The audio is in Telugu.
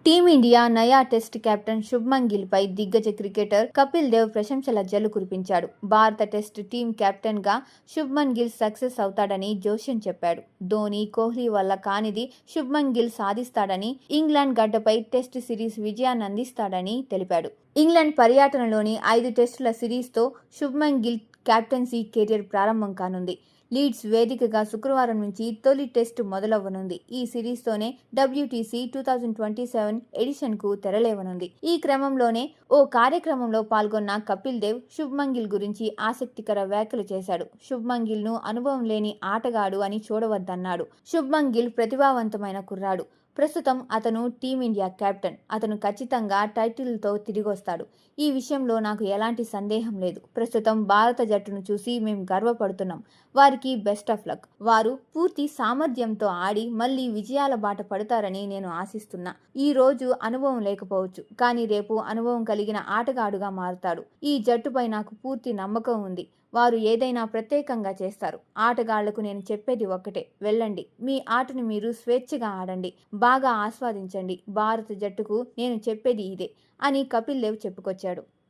టీమిండియా నయా టెస్ట్ కెప్టెన్ శుభ్మన్ గిల్పై దిగ్గజ క్రికెటర్ కపిల్ దేవ్ ప్రశంసల జల్లు కురిపించాడు. భారత టెస్ట్ టీం కెప్టెన్గా శుభ్మన్ గిల్ సక్సెస్ అవుతాడని జోస్యం చెప్పాడు. ధోని, కోహ్లీ వల్ల కానిది శుభ్మన్ గిల్ సాధిస్తాడని, ఇంగ్లాండ్ గడ్డపై టెస్ట్ సిరీస్ విజయాన్ని అందిస్తాడని తెలిపాడు. ఇంగ్లాండ్ పర్యటనలోని 5 టెస్టుల సిరీస్తో శుభ్మన్ గిల్ కెప్టెన్సీ కెరీర్ ప్రారంభం కానుంది. లీడ్స్ వేదికగా శుక్రవారం నుంచి తొలి టెస్టు మొదలవ్వనుంది. ఈ సిరీస్తోనే WTC 2027 ఎడిషన్కు తెరలేవనుంది. ఈ క్రమంలోనే ఓ కార్యక్రమంలో పాల్గొన్న కపిల్ దేవ్ శుభ్మన్ గిల్ గురించి ఆసక్తికర వ్యాఖ్యలు చేశాడు. శుభ్మన్ గిల్ను అనుభవం లేని ఆటగాడు అని చూడవద్దన్నాడు. శుభ్మన్ గిల్ ప్రతిభావంతమైన కుర్రాడు. ప్రస్తుతం అతను టీమిండియా కెప్టెన్. అతను ఖచ్చితంగా టైటిల్తో తిరిగొస్తాడు. ఈ విషయంలో నాకు ఎలాంటి సందేహం లేదు. ప్రస్తుతం భారత జట్టును చూసి మేం గర్వపడుతున్నాం. వారికి బెస్ట్ ఆఫ్ లక్. వారు పూర్తి సామర్థ్యంతో ఆడి మళ్లీ విజయాల బాట పడతారని నేను ఆశిస్తున్నా. ఈ రోజు అనుభవం లేకపోవచ్చు, కానీ రేపు అనుభవం కలిగిన ఆటగాడుగా మారుతాడు. ఈ జట్టుపై నాకు పూర్తి నమ్మకం ఉంది. వారు ఏదైనా ప్రత్యేకంగా చేస్తారు. ఆటగాళ్లకు నేను చెప్పేది ఒక్కటే, వెళ్ళండి, మీ ఆటను మీరు స్వేచ్ఛగా ఆడండి, బాగా ఆస్వాదించండి. భారత జట్టుకు నేను చెప్పేది ఇదే అని కపిల్ దేవ్ చెప్పుకొచ్చాడు.